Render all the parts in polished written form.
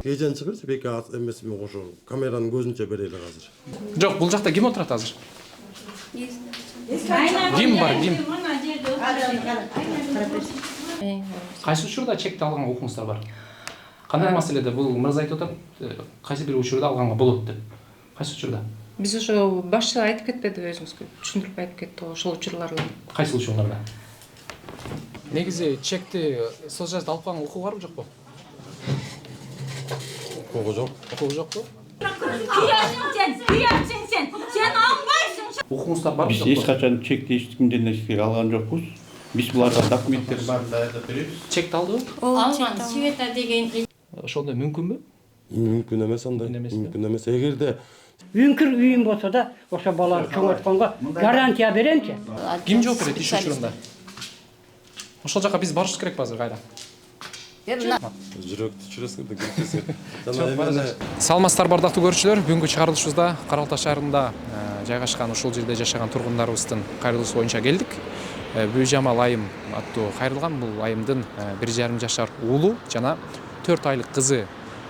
Кечен чыгырчы беки эмесимен кошо камеранын көзүнчө берели азыр. Жок, бул жакта ким отурат азыр? Ким бар, ким? Кайсы учурда чекти алганга укуңуздар бар? Кандай маселеде бул мырза айтып атат, кайсы бир учурда алганга болот деп. Кайсы учурда? Биз ошо башчы айтып кетпедиби өзүңүзгө? Түшүндүрүп айтып кетти ошол учурларда. Кайсы учурларда? Негизи чекти соцжазда алып калган укугу барбы жокпу? Укугу жок. Укугу жокпу? Сен албайсың. Укуңуздар барбы Биз жокпу? эч качан чекти эч кимден нерсе алган жокпуз. Биз буларга документтер барын да айтып беребиз. Чекти алдыбы? Алган Света деген Ошондой мүмкүнбү? Мүмкүн эмес андай. Мүмкүн эмес. Эгерде Үңкүр үйүм болсо да ошо баланы чоңойтконго гарантия беремчи. Ким жооп берет иш учурунда? Ошол жака биз барышыбыз керекпи азыр кайра? жүрөктү түшүрөсүң да. Саламатсыздар бардактуу көрүүчүлөр, бүгүнкү чыгарылышыбызда Кара Балтай шаарында жайгашкан ушул жерде жашаган тургундарыбыздын кайрылышы боюнча келдик. Бүйжамал айым аттуу кайрылган. Бул айымдын 1,5 жашар уулу жана 4 айлык кызы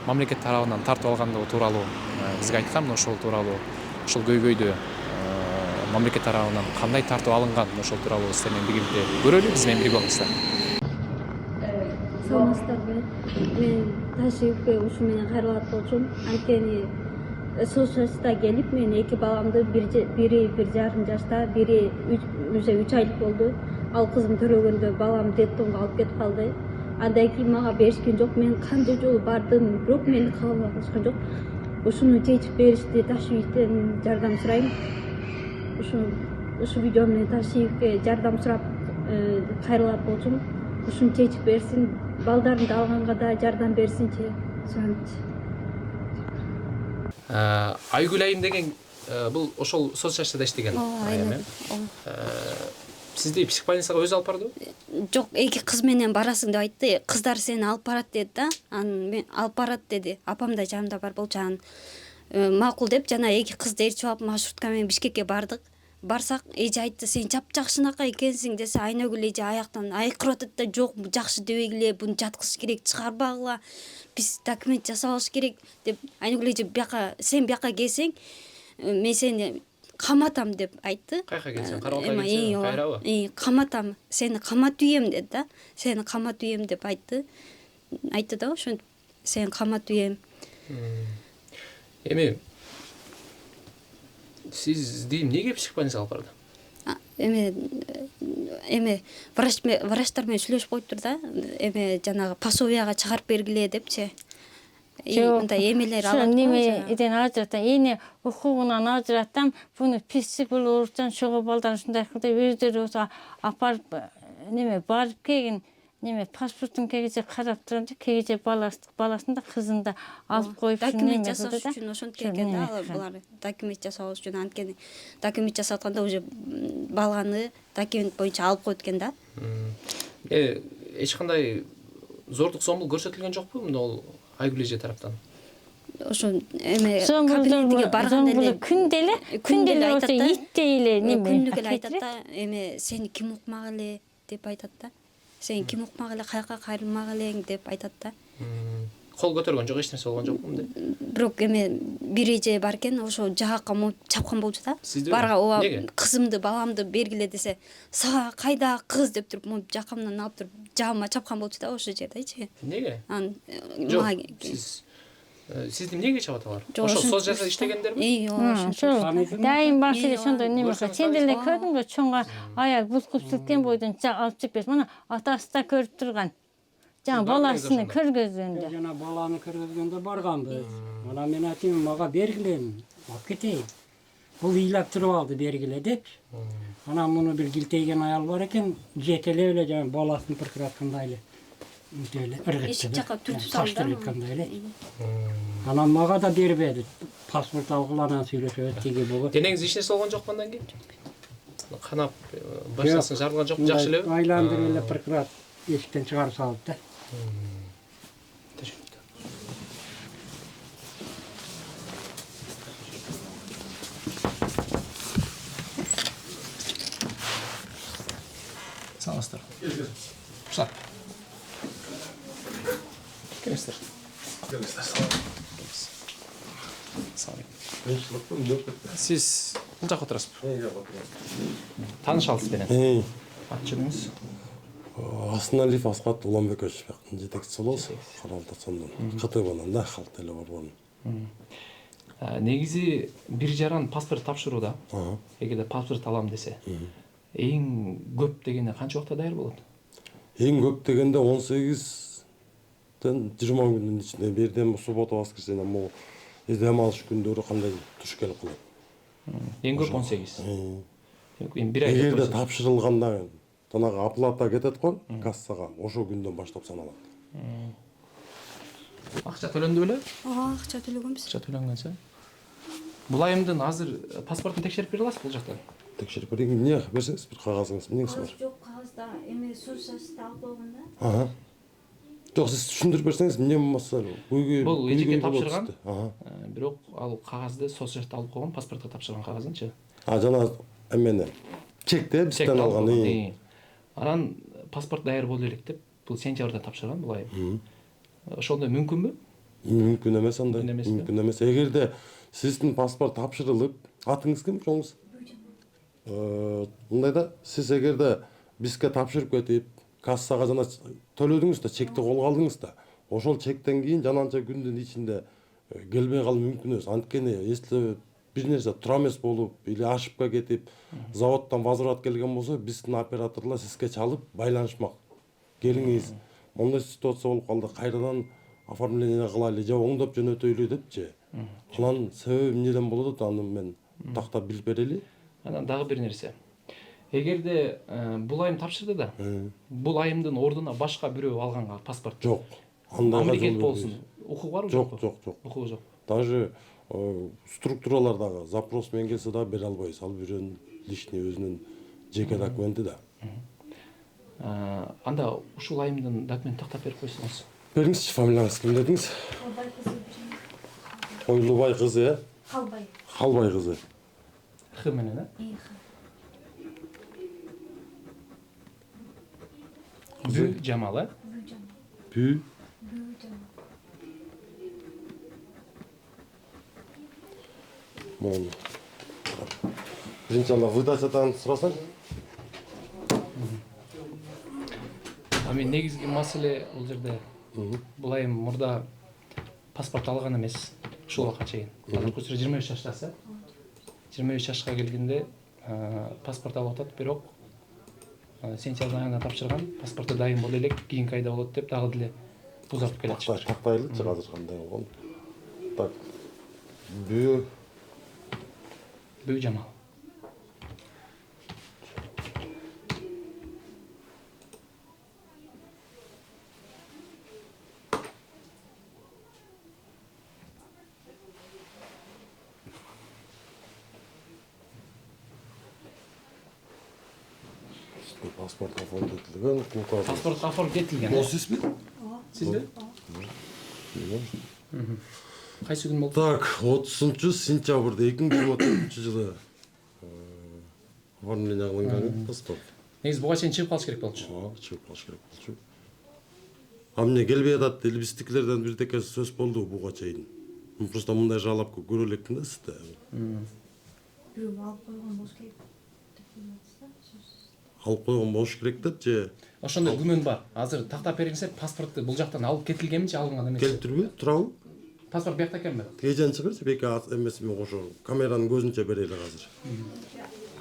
мамлекет тарабынан тартып алгандыгы тууралуу бизге айткан. Ошол тууралуу ушул көйгөйдү мамлекет тарабынан кандай тартып алынган, ошол тууралуу сиздер менен биргеликте көрөлү. Биз менен бирге болуңуздар. Саламатсыздарбы. Мен ташибке ушу менен кайрылат болчумун. Анткени соцжазда келип мен эки баламды, бири 1,5 жашта, бири уже 3 айлык болду. Ал кызым төрөгөндө балам детдомго алып кетип калды. Андан кийин мага беришкен жок. Мен канча жолу бардым, бирок мени кабыл алышкан жок. Ушуну чечип беришти, Ташибиктен жардам сурайм. Ушу видео менен Ташибикке жардам сурап кайрылат болчумун. Ушуну чечип берсин, балдарымды алганга да жардам берсинчи. Айгүл айым деген бул ошол соцжазда иштеген айым. Сизди психбольницага өзү алып бардыбы? Жок, эки кыз менен барасың деп айтты. Кыздар сени алып барат деди да. Анан мен алып барат деди. Апам да жанымда бар болчу. Анан макул деп жана эки кызды ээрчип алып маршрутка менен Бишкекке бардык. Барсак, эже айтты, сен жапжакшынакай экенсиң десе, Айнагүл эже аяктан айкырып атат да, жок, жакшы дебегиле, буну жаткызыш керек, чыгарбагыла, биз документ жасабалыш керек деп. Айнагүл эже сен бияка келсең, мен сени каматам деп айтты. Кайка келсең, Кара Балтай келсең, кайрабы? Каматам, сени каматып үйөм деди да. Сени каматып үйөм деп айтты. Айтты да, ошентип сени каматып үйөм. Эми сизди эмнеге психбольницага алып барды? Эме врачтар менен сүйлөшүп коюптур да. Эме жанагы пособияга чыгарып бергиле депчи. Мындай эмелер алат. Неме иден ажырата, эне укугунан ажыратам, буну психологтан чогуу балдар ушундай кылып өздөрү болсо апарып неме барып келген, неме паспортун кегиже карап турганда, кегиже баласын да кызын да алып коюп документ жасаш үчүн ошентип келген да, булар документ жасабаш үчүн. Анткени документ жасатканда уже баланы документ боюнча алып коет экен да. Эч кандай зордук зомбул көрсөтүлгөн жокпу мына Айгүл эже тараптан? Ошо эме кабинетиге барганда эле күндөлүк болсо иттей эле неме күндүк эле айтат да, эме сени ким укмак эле деп айтат да. Сен ким укмак эле, каяка кайрылмак элең деп айтат да. Кол көтөргөн жок, эч нерсе болгон жокпу мындай? Бирок эме бир эже бар экен, ошо жагакка моп чапкан болчу да. Барга ооба кызымды, баламды бергиле десе, сага кайда кыз деп туруп моп жакамдан алып туруп жагыма чапкан болчу да ошол жердечи. Эмнеге? Жок, сизди эмнеге чапат алар? Ошо соцжазда иштегендерби? ошо дайым баш эле ошондой неме. Сен деле көрдүңбү, чоңго аяк бузкуп силкен бойдон алып чыгып берсин. Мына атасы да көрүп турган. Жана баласын көргөзгөндө. Жана баланы көргөзгөндө барганбыз. Ана мен айтым, мага бергиле, алып кетейин. Бул ыйлап туруп алды, бергиле деп. Ана муну бир килтейген аял бар экен, жетелеп эле жана баласын пыркыраткандай эле. Мынтеле ыргытты. Эшик жака түртүп салды. эле. Ана мага да бербеди. Паспорт алгыла, анан сүйлөшөбүз тиги бугу. Денеңиз эч нерсе болгон жокпу андан кийин? Канап, башасын жарылган жокпу, жакшы элеби? Айландырып эле пыркырап, эшиктен чыгарып салды да. Саламатсыздар. Рұқсат. Келіңіздер. Ассалаумалейкум. Сиз бул жакка отурасызбы? Тааныш алыңыз менен. Аты жөнүңүз? Асыналиев Асқат Уламбекович бияктын жетекчиси болобуз. Каралта сондон КТБнан да халк деле борборунун. Негизи бир жаран паспорт тапшырууда, эгерде паспорт алам десе, эң көп дегенде канча убакытта даяр болот? Эң көп дегенде 18-тен 20 күндүн ичинде, бирден суббота, воскресенье, могу дем алыш күндөрү кандай туш келип калат. Эң көп 18. Эми бир ай. Эгерде тапшырылганда танагы оплата кетет го кассага, ошол күндөн баштап саналат. Акча төлөндү беле? Ооба, акча төлөгөнбүз. Акча төлөнгөнчө. Бул айымдын азыр паспортун текшерип бере аласызбы бул жактан? Текшерип берейин, эмне берсеңиз, бир кагазыңыз, эмнеңиз бар? Жок, кагазда эме сурсасты алып койгон да. Жок, сиз түшүндүрүп берсеңиз, эмне болмаса, Бул эжекке тапшырган. Бирок ал кагазды соцжашты алып койгон, паспортко тапшырган кагазынчы. Жана эмени чекте бизден алган. Анан паспорт даяр боло элек деп, бул сентябрда тапшырган бул айым. Ошондо мүмкүнбү? Мүмкүн эмес андай. Мүмкүн эмес. Эгерде сиздин паспорт тапшырылып, атыңыз ким, чоңуз? Мындай да, сиз эгерде бизге тапшырып кетип, кассага жана төлөдүңүз да, чекти колго алдыңыз да, ошол чектен кийин жананча күндүн ичинде келбей калуу мүмкүн эмес. Анткени, если бир нерсе тура эмес болуп или ошибка кетип, заводдон возврат келген болсо, биздин операторлор сизге чалып байланышмак. Келиңиз, мондай ситуация болуп калды, кайрадан оформление кылайлы же оңдоп жөнөтөйлү депчи. Анан себеби эмнеден болот, аны мен тактап билип берели. Анан дагы бир нерсе. Эгерде бул айым тапшырды да, бул айымдын ордуна башка бирөө алганга паспорт Жок. Андайга мамлекет болсун. Укугу барбы? Жок, жок, жок. Укугу жок. Даже структуралардагы запрос менен келсе да бере албайбыз. Ал бирөөнүн личный өзүнүн жеке документи да. Анда ушул айымдын документ тактап берип койсоңуз. Бериңизчи, фамилияңыз ким дедиңиз? Койлубай кызы, э? Калбай. Калбай кызы. Х менен, э? Бүү Жамал, э? Бүү. Мон. Биринчи анда выдачадан сурасаң. Мен негизги маселе бул жерде бул айым мурда паспорт алган эмес ушул убакка чейин. Азыр көсүрө 23 жаштасы. 23 жашка келгенде паспорт алып атат, бирок сентябрь айында тапшырган, паспорту дайым боло элек, кийинки айда болот деп дагы деле узартып келатышты. Тактайлычы азыр кандай болгон. Так. Бүү Жамал. паспорт оформдетилген. Паспорт оформдеп кетилген. Ол сизби? Сизби? Кайсы күн болду? Так, 30-сентябрда 2024-жылы оформление кылынган паспорт. Негизи буга чейин чыгып калыш керек болчу. Чыгып калыш керек болчу. А эмне келбей атат, элбиздикилерден бирдеке сөз болду буга чейин. Мен просто мындай жалап көрө элекмин да сизде. Бирөө алып койгон болуш керек. Алып койгон болуш керек деп же Ошондой күмөн бар. Азыр тактап бериңиз, паспорту бул жактан алып кетилгенби же алынган эмес? келтирбей турабы? Паспорт бияқта экенби? Кежен чыгырчы, беке эмесиме кошо камеранын көзүнчө берели азыр.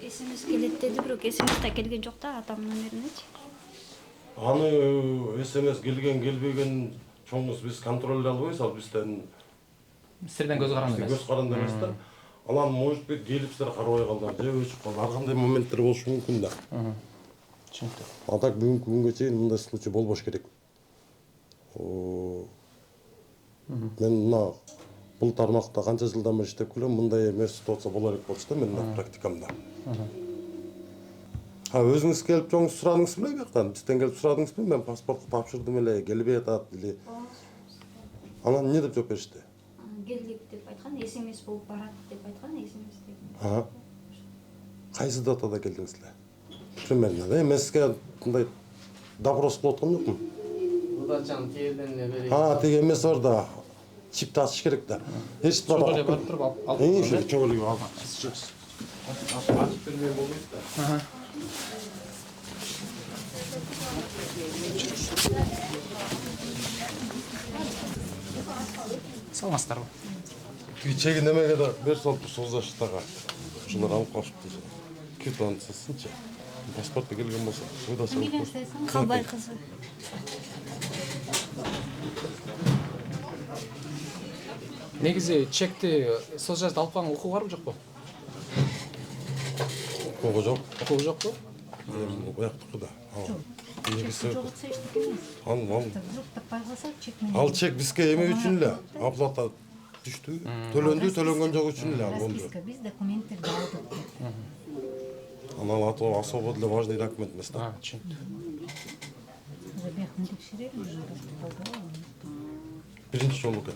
СМС келет деди, бирок СМС да келген жок да атамдын номеринечи. Аны СМС келген келбеген чоңуз биз контроль албайбыз, ал бизден Сизден көз каранды эмес. Көз каранды эмес да. Анан может быть келип силер карабай калдыңар, же өчүп калды. Ар кандай моменттер болушу мүмкүн да. Түшүнүктүү. А так бүгүнкү күнгө чейин мындай случай болбош керек. Мен мына бул тармакта канча жылдан бери иштеп келем, мындай эмес ситуация боло элек болчу да менин практикамда. Өзүңүз келип чоңуз сурадыңыз беле бияктан? Бизден келип сурадыңыз беле? Мен паспорту тапшырдым эле, келбей атат или. Анан эмне деп жооп беришти? Келдик деп айткан, СМС болуп барат деп айткан, СМС деп. Кайсы датада келдиңиз эле? Примерно, да? Мен сизге мындай допрос кылып аткан жокмун? Удачаны тиеден эле берейин. Тиги эмес бар да. чипти ачыш керек да. Эч Ошол эле барып туруп алып. ошо чөгөлүгү алып. Ачып бермеген болбойт да. Саламатсыздарбы? Тиги чеги немеге да бер салып сооздаштага. Ошолор алып калышыпты. Квитанциясынчы. Паспорту келген болсо, выдача алып коюш. Калбай кызы. Негизи чекти соцжазды алып калган укугу барбы жокпу? Укугу жок. Укугу жокпу? Буяктыкы да. Негизи ал чек бизге эме үчүн эле оплата түштү. Төлөндү, төлөнгөн жок үчүн эле ал болду. Биз документтерди алдык. Анан аты особо деле важный документ эмес да. Түшүндүм. Биринчи жолу экен.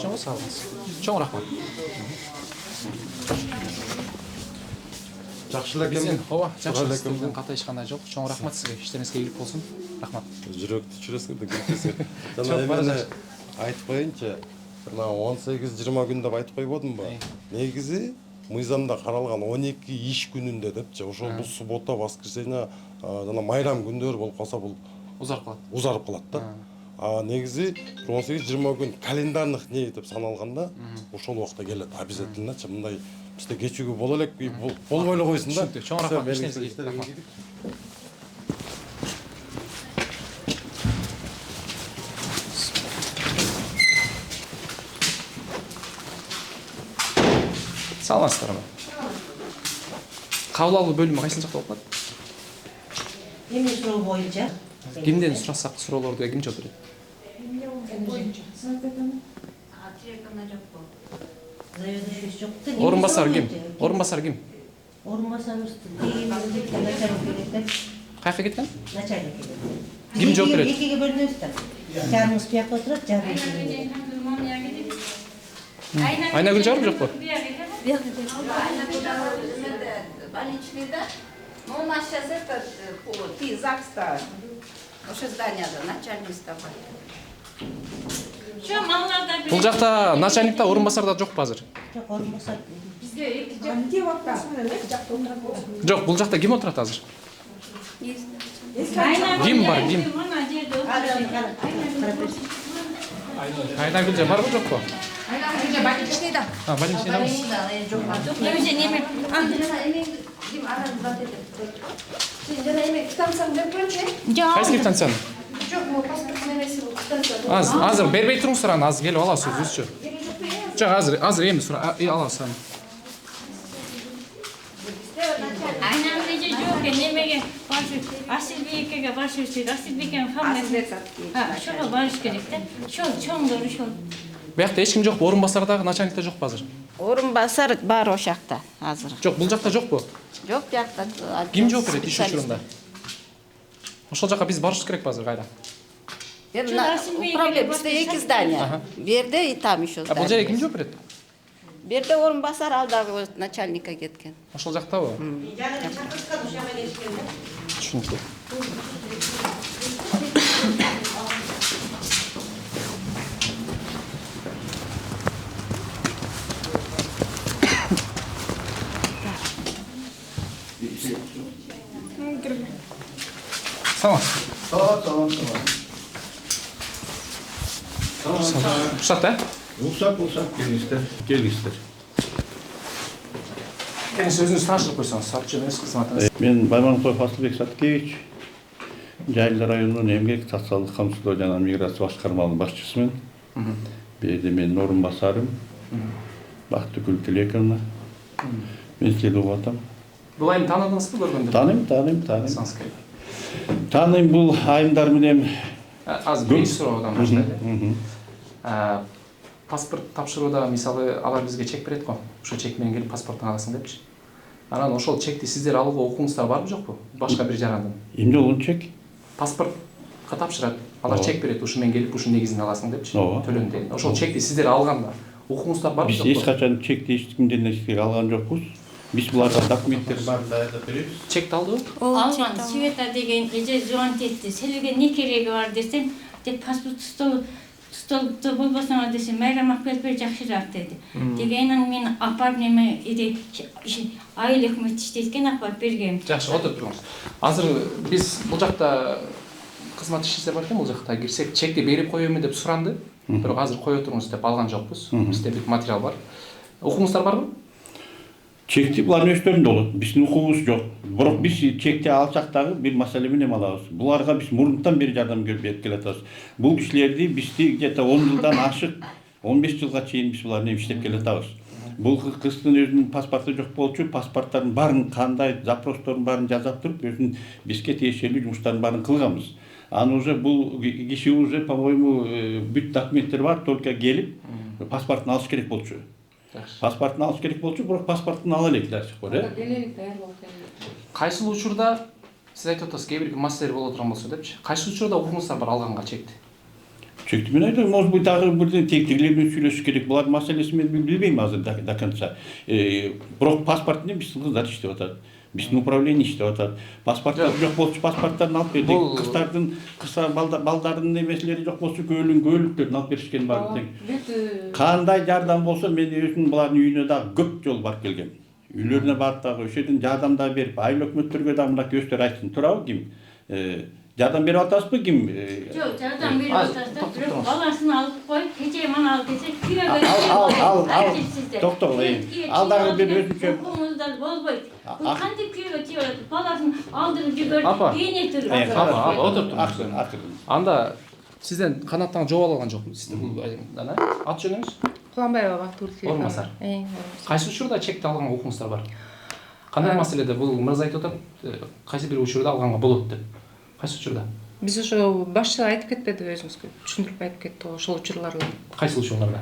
Чоң салыңыз. Чоң рахмат. Жакшы эле Бизден экен. ооба, жакшы бизден ката эч кандай жок. Чоң рахмат сизге. Иштериңизге ийгилик болсун. Рахмат. Жүрөктү түшүрөсүң да кетесиң. Жана эмени айтып коеюнчу. Мына 18-20 күн деп айтып койбодумбу? Негизи мыйзамда каралган 12 иш күнүндө депчи. Ошол бул суббота, воскресенье жана майрам күндөр болуп калса бул узарып калат да. Негизи 18-20 күн календарных не деп саналганда ошол убакта келет обязательночу. Мындай бизде кечүүгү боло элек, болбой эле койсун да. Чоң рахмат. Иштериңизге рахмат. Саламатсыздарбы? Кабыл алуу бөлүмү кайсыл жакта болуп калат? Эми суроо боюнча. Кимден сурасак суроолорду ким жооп берет? Орун басар ким? Орунбасарыбыз начальник Каяка кеткен? начальник. Ким жооп берет? Экиге бөлүнөбүз да. Жарымыбыз биякта отурат, жарымыбыз. Айнагүл жарым жокпу? Больничныйда, ну у нас сейчас этот, ты ЗАГС-то, уже здание-то, начальник-то. Бул жакта начальникта орун басарда жокпу азыр? Жок, орунбасар. Жок, бул жакта ким отурат азыр? Ким бар, ким? Айнагүл барбы жокпу? Больничныйда. Больничныйдабы? Кайсы квитанцияны? Азыр бербей туруңуздар аны, азыр келип алабыз өзүбүзчү. Жок, азыр эми алабыз аны. Айнагүл жок, немеге барыш, Асилбекеге барыш керек. Асилбекенин фамилиясы. Ошого барыш керек да. Чоңдор ошол. Биякта эч ким жокпу? Орун басарда начальникта жокпу азыр? Орун басар бар о жакта азыр. Жок, бул жакта жокпу? Жок, биякта. Ким жооп берет иш учурунда? Ошол жака биз барышыбыз керекпи азыр кайра? Управление, бизде 2 здание. Берде и там еще здание. Бул жерге ким жооп берет? Берде орун басар, алдагы начальникка кеткен. Ошол жактабы? Түшүнүктүү. Салам. Рұқсат, ә? Рұқсат, келіңіздер. Кеңес өзіңіз таныстырып қойсаңыз, сатшы емес қызметіңіз. Мен Байманқоев Асылбек Саткевич, Жайылды районунун эмгек социалдык камсыздоо жана миграция башкармалынын башчысымын. Бирде менин орун басарым, Бактыгүл Тилековна. Мен силерди угуп атам. Бул айым таанадыңызбы көргөндө? Тааныйм. Саңыз керек. Тааныйм, бул айымдар менен Азыр биринчи суроодан баштайлы. Паспорт тапшырууда мисалы алар бизге чек берет го. Ошо чек менен келип паспорттун аласың депчи. Анан ошол чекти сиздер алууга укугуңуздар барбы жокпу? Башка бир жарандан. Эмне болгон чек? Паспортко тапшырат. Алар чек берет, ушу менен келип ушу негизинде аласың депчи. Ооба. Төлөндү. Ошол чекти сиздер алганда укугуңуздар барбы Биз жокпу? эч качан чекти эч кимден эч алган жокпуз. Биз буларга документтер барын даярдап беребиз. Чекти алдыбы? Алган Света деген эже звонить этти. Силерге не кереги бар десем, деп паспорт столбу болбосоңор десем, Майрам апкелбей жакшыраак деди. Дегенин мен апарып неме айыл өкмөт иштейт экен, апарып бергем. Жакшы, отуруп туруңуз. Азыр биз бул жакта кызмат ишчиси бар экен, бул жакта кирсек чекти берип коеюнбу деп суранды. Бирок азыр кое туруңуз деп алган жокпуз. Бизде бир материал бар. Укуңуздар барбы? Чекти булардын өздөрүндө болот. Биздин укугубуз жок. Бирок биз чекти алсак дагы бир маселе менен алабыз. Буларга биз мурунтан бери жардам берип келатабыз. Бул кишилерди бизди где-то 10 жылдан ашык 15 жылга чейин биз буларны иштеп келатабыз. Бул кыздын өзүнүн паспорту жок болчу, паспорттардын баарын кандай запростордун баарын жазап туруп, өзүнүн бизге тиешелүү жумуштардын баарын кылганбыз. Аны уже бул киши уже, по-моему, бүт документтер бар, только келип паспортун алыш керек болчу. Паспортун алыш керек болчу, бирок паспортун ала элек дагы бар, Келелик даяр болуп Кайсы учурда сиз айтып атасыз, кээ бир маселе боло турган болсо депчи. Кайсы учурда укуңуздар бар алганга чекти? Чекти мен айтам, может быть, дагы бирден тегилер менен сүйлөшүш керек. Булар маселесин мен билбейм азыр до конца. Бирок паспорт менен биздин кыздар иштеп атат. Биздин управление иштеп атат. Паспорттор жок болчу, паспорттарын алып бердик. Кыздардын, балдардын немеселери жок болчу, көйлөктөрүн алып беришкен бар тең. Кандай жардам болсо, мен өзүм булардын үйүнө дагы көп жолу барып келгем. Үйлөрүнө барып дагы ошол жерден жардам да берип, айыл өкмөттөргө дагы мындай көздөр айтсын. Турабы ким? Жардам берип атасызбы ким? Жок, жардам берип атасыздар. Бирок баласын алып коюп, кече мана алып келсе, күйөөгө Токтогул. Ал дагы бир өзүнчө укуңуздар болбойт. Бул кантип күйөөгө тийет? Баласын алдырып жиберип, эне туруп. Отуруп туруңуз. Анда сизден канаттан жооп алган жокпу? Сизде бул ат жөнүңүз? Куланбаева Бактыгүл Тилек. Орун басар. Кайсы учурда чекти алганга укуңуздар бар? Кандай маселеде бул мырза айтып атат, кайсы бир учурда алганга болот деп. Кайсы учурда? Биз ошо башчы айтып кетпеди өзүңүзгө, түшүндүрүп айтып кетти ошол учурларда. Кайсы учурларда?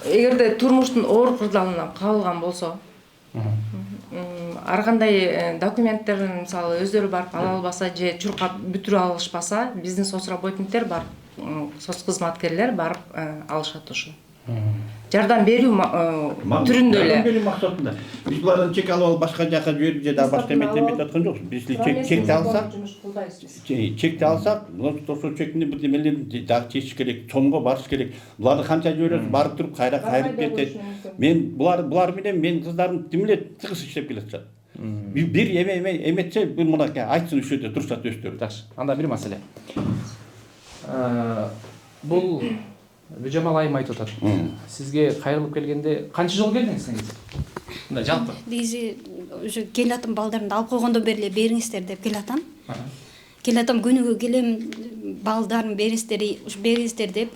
Эгерде турмуштун оор кырдаалынан кабылган болсо, ар кандай документтерин мисалы өздөрү барып ала албаса же чуркап бүтүрүп алышпаса, биздин соцработниктер бар, соц кызматкерлер барып алышат ошо. Жардам берүү түрүндө эле. Жардам берүү максатында. Биз булардан чек алып башка жака жиберип же да башка эметип аткан жокпуз. Биз чекти алсак, чекти алсак, ошол чектин бир демелерин дагы чечиш керек, чоңго барыш керек. Буларды канча жиберебиз, барып туруп кайра кайрып кетет. Мен булар менен мен кыздарым демеле тыгыз иштеп келатышат. Бир эметсе, бир мынакей айтсын ошол жерде турушат өздөрү. Жакшы. Анда бир маселе. Бул Жамал айым айтып атат. Сизге кайрылып келгенде канча жол келдиңиз негизи? Мындай жалпы. Негизи уже келатам балдарымды алып койгондон бери эле бериңиздер деп келатам. Келатам күнүгө келем, балдарым бериңиздер деп.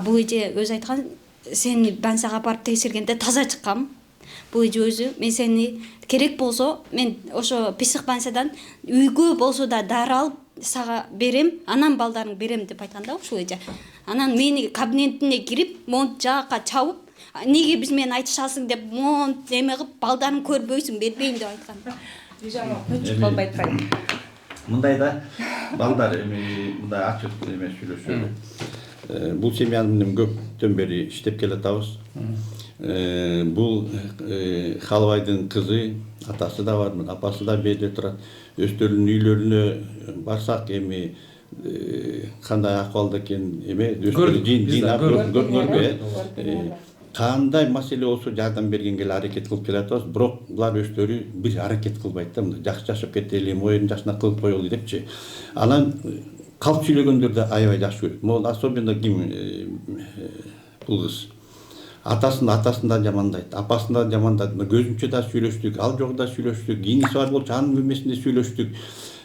Бул эже өзү айткан, сени больницага апарып текшергенде таза чыккам. Бул эже өзү, мен сени керек болсо, мен ошо псих больницадан үйгө болсо да дары алып сага берем, анан балдарың берем деп айткан да ушул эже. Анан мени кабинетине кирип, монт жаакка чабып, неге биз мени айтышасың деп монт эме кылып, балдарың көрбөйсүң, бербейм деп айткан. Бижама көчүп калбай атпайбы. Мындай да балдар мындай ачык эме сүйлөшөлү. Бул семьяны менен көптөн бери иштеп келатабыз. Бул Халыбайдын кызы, атасы да бар, апасы да берде турат. Өздөрүнүн үйлөрүнө барсак эми кандай акыбалда экен эме көрдүк. Кандай маселе болсо жардам бергенге эле аракет кылып келатабыз, бирок булар өздөрү бир аракет кылбайт да, мындай жакшы жашап кетели, моюнун жашына кылып коелу депчи. Анан калп сүйлөгөндөр да аябай жакшы көрөт. Могул особенно ким бул кыз атасынан жамандайт, апасынан жамандайт. Көзүмчө да сүйлөштүк, ал жогу да сүйлөштүк, кийиниси бар болчу анын бөлмөсүндө сүйлөштүк.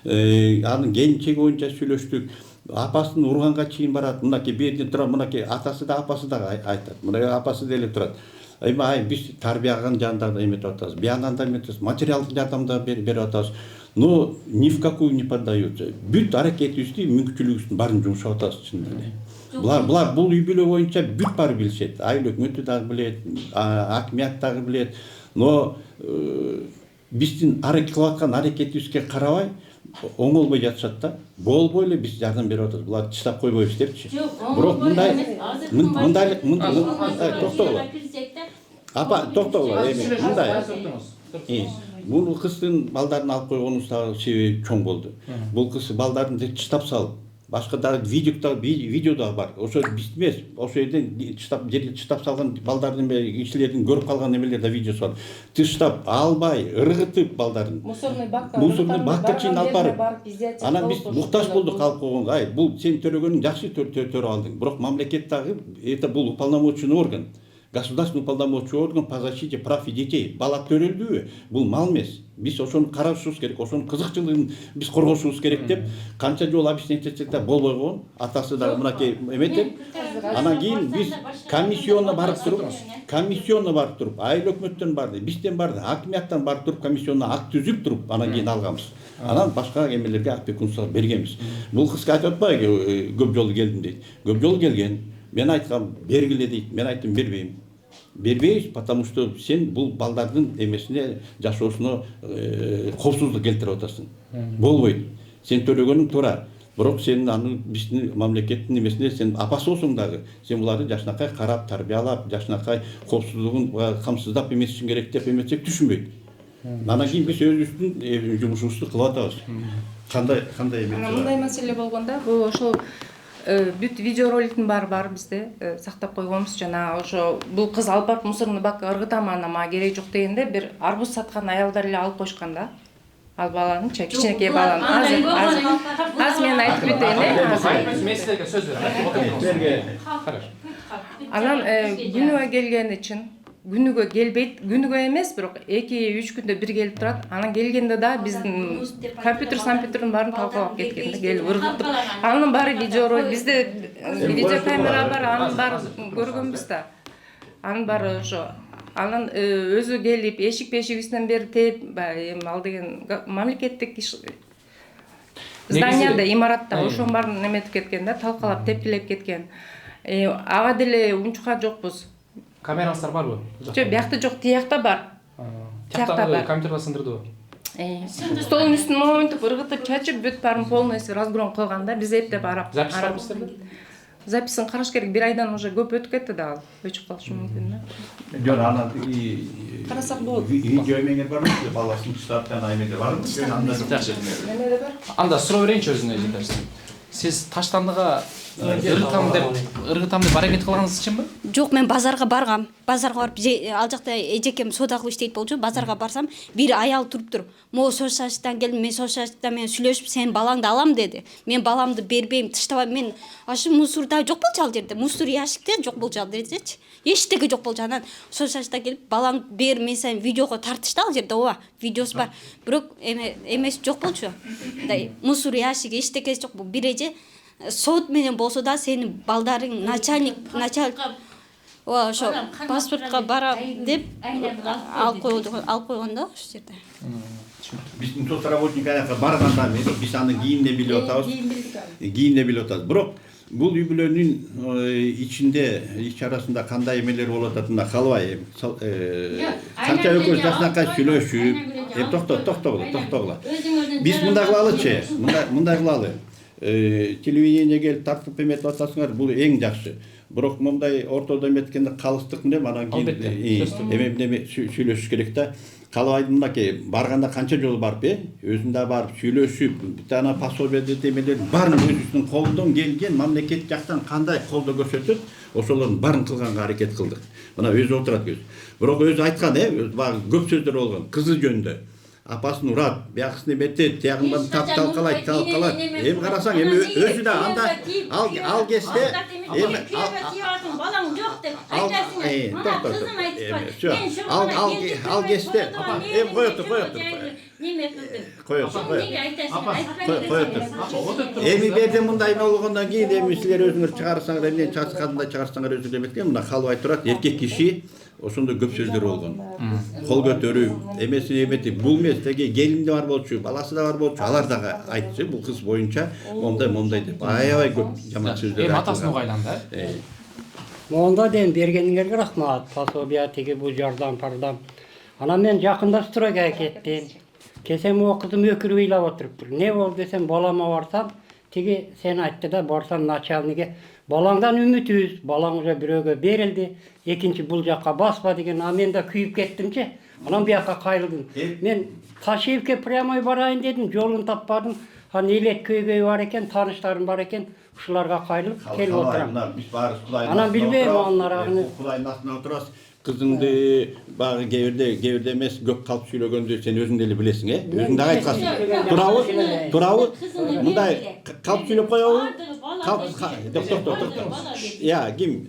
Анын келинчеги боюнча сүйлөштүк. Апасын урганга чейин барат. Мынакей берден турат, мынакей атасы да апасы да айтат. Мына апасы деле турат. Ай биз тарбияган жандарды эметип атабыз. Биянан да эметебиз, материалдык жардам да берип атабыз. Но ни в какую не поддаются. Бүт аракетибизди, мүмкүнчүлүгүбүздүн баарын жумшап атабыз чындап эле. Булар бул үй бүлө боюнча бүт баары билишет. Айыл өкмөтү дагы билет, акимият дагы билет. Но биздин аракет кылып аткан аракетибизге карабай оңолбой жатышат да. Болбой эле биз жардам берип атабыз. Буларды тыштап койбойбуз депчи. Бирок мындай токтогула. Апа, токтогула, мындай. Бул кыздын балдарын алып койгонубуз дагы себеби чоң болду. Бул кыз балдарын чыштап салып, башка дагы видео да бар. Ошо биз эмес, ошо жерден жерге чыштап салган балдардын кишилердин көрүп калган немелер да видеосу бар. Тыштап албай, ыргытып балдарын. Мусорный бакка чейин алып барып. Анан биз муктаж болдук алып койгонго. Ай, бул сен төлөгөнүң жакшы төрөп алдың. Бирок мамлекет дагы это бул уполномоченный орган. Государственный уполномоченный орган по защите прав и детей. Бала төрөлдүбү? Бул мал эмес. Биз ошону карашыбыз керек, ошонун кызыкчылыгын биз коргошубуз керек деп канча жолу объяснить этсек да болбой койгон. Атасы дагы мынакей эметип, анан кийин биз комиссионно барып туруп, айыл өкмөттөн барды, бизден барды, хакимияттан барып туруп, комиссионно акт түзүп туруп, анан кийин алганбыз. Анан башка эмелерге опекунство бергенбиз. Бул кыз айтып атпайбы, көп жолу келдим дейт. Көп жолу келген. Мен айткам, бергиле дейт. Мен айттым, бербейм. Бербейбиз, потому что сен бул балдардын эмесине, жашоосуна коопсуздук келтирип атасың. Болбойт. Сен төлөгөнүң туура. Бирок сен аны биздин мамлекеттин эмесине сен апасы болсоң дагы, сен буларды жашынакай карап, тарбиялап, жашынакай коопсуздугун камсыздап эмес үчүн керек деп эметсек түшүнбөйт. Анан кийин биз өзүбүздүн жумушубузду кылып атабыз. Кандай эмес? Мындай маселе болгондо, бул ошол бүт видеороликтин баары бар бизде сактап койгонбуз. Жана ошо бул кыз алып барып мусорный бакка ыргытам, ана мага кереги жок дегенде бир арбуз саткан аялдар эле алып койшкан да. Ал баланы, кичинекей баланы. Азыр мен айтып өтөйүн. Мен силерге сөз берем. Анан күнүгө келген үчүн күнүгө келбейт, күнүгө эмес, бирок 2-3 күндө бир келип турат. Анан келгенде да биздин компьютердин баарын талкалап кеткен да, келип ыргытып. Анын баары видеоролик, бизде видеокамера бар, анын баарын көргөнбүз да. Анын баары ошо. Анан өзү келип эшик-бешигибизден бери тээп, ал деген мамлекеттик зданияда, имаратта ошонун баарын неметип кеткен да, талкалап, тепкилеп кеткен. Ага деле унчукка жокпуз. Камераңыздар барбы? Жок, биякта жок, тиякта бар. Тиякта бар. Компьютерге сындырдыбы? Столдун үстүн моюнтуп, ыргытып, чачып, бүт баарын полностью разгром кылган да, биз эптеп арап. Запись бар сиздерде? Записын караш керек, бир айдан уже көп өтүп кетти да ал. Өчүп калышы мүмкүн да. Жок, анан Карасак болот. видео эмеңер барбы? Баласын чыгып ана эмеде барбы? Жакшы. Эмеде бар? Анда суроо берейинчи өзүнө жетерсиз. Сиз Таштандыга ыргытам деп аракет кылганыңыз чынбы? Жок, мен базарга баргам. Базарга барып, ал жакта эжекем соода кылып иштейт болчу. Базарга барсам, бир аял туруптур. Могу Сошаштан келдим, мен Сошаштан менен сүйлөшүп, сен балаңды алам деди. Мен баламды бербейм, тыштабайм. Мен ашы мусорда жок болчу ал жерде. Мусор ящикте жок болчу ал жердечи. Эчтеге жок болчу. Анан Сошашта келип, балаңды бер, мен сени видеого тартышты ал жерде, ооба, видеосу бар. Бирок эмес жок болчу. Мындай мусор ящиги эчтекеси жок. Бир эже сот менен болсо да сенин балдарың начальник ошо паспортко барам деп алып койгон да ошол жерде. Биздин соцработник аяка барганда биз аны кийинде билип атабыз. Бирок бул үй бүлөнүн ичинде, ич арасында кандай эмелер болуп ататына калбай, канча экөөбүз жакшынакай сүйлөшүп, токтогула. Биз мындай кылалычы, мындай кылалы. Телевидение келип тартып эметип атасыңар, бул эң жакшы. Бирок мындай ортодо эметкенде калыстык деп анан кийин сүйлөшүш керек да. Калбайды мынакей барганда канча жолу барып, өзүндө барып сүйлөшүп, бутана пособие эмелер баарын өзүбүздүн колдон келген мамлекет жактан кандай колдоо көрсөтөт, ошолордун баарын кылганга аракет кылдык. Мына өзү отурат өзү. Бирок өзү айткан, көп сөздөр болгон, кызы жөнүндө. Апасын урат, биякысын эметет, тиягын талкалайт. Эми карасаң, эми өзү да анда ал кезде балаң жок деп айтасың. Ал кезде эми эми берден мындай болгондон кийин эми силер өзүңөр чыгарсаңар, эмне кандай чыгарсаңар өзүңөр эметкен, мына калбай турат, эркек киши ошондой көп сөздөр болгон. Кол көтөрүп, эмеси эметип, бул эмес, теги келини да бар болчу, баласы да бар болчу, алар дагы айтчу, бул кыз боюнча момдай деп. Аябай көп жаман сөздөр. Эми атасын угайланды. Монда ден бергениңерге рахмат. Пособия теги бул жардам. Анан мен жакындаштырууга кеттим. Кесем о кызым өкүрүп ыйлап отуруптур. Не болду десем, балама барсам, тиги сен айтты да барсам начальниге балаңдан үмүтүбүз, балаң уже бирөөгө берилди, экинчи бул жакка баспа деген. А мен да күйүп кеттимчи. Анан бияка кайрылдым. Мен Ташиевке прямой барайын дедим, жолун таппадым. Анан элет көйгөй бар экен, тааныштарым бар экен. Ушуларга кайрылып келип отурам. Анан билбейм анын арагын. Кудайдын астына отурасыз. Кызыңды багы кебирде эмес көп калп сүйлөгөндү сен өзүң деле билесиң, өзүң да айткансың. Туурабы? Мындай калп сүйлөп коебу? Я, ким?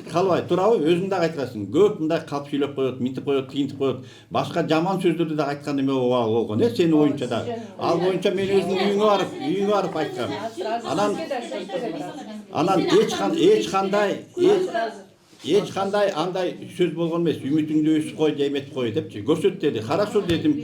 Калбай, туурабы? Өзүң да айткансың. Көп мындай калп сүйлөп коет, минтип коет, кийинтип коет. Башка жаман сөздөрдү да айткан эме болгон, сенин оюнча да. Ал боюнча мен өзүм үйүңө барып айткам. Анан эч кандай андай сөз болгон эмес. Үмүтүңдү өсүп кой, эметип кой депчи. Көрсөт деди. Хорошо дедим.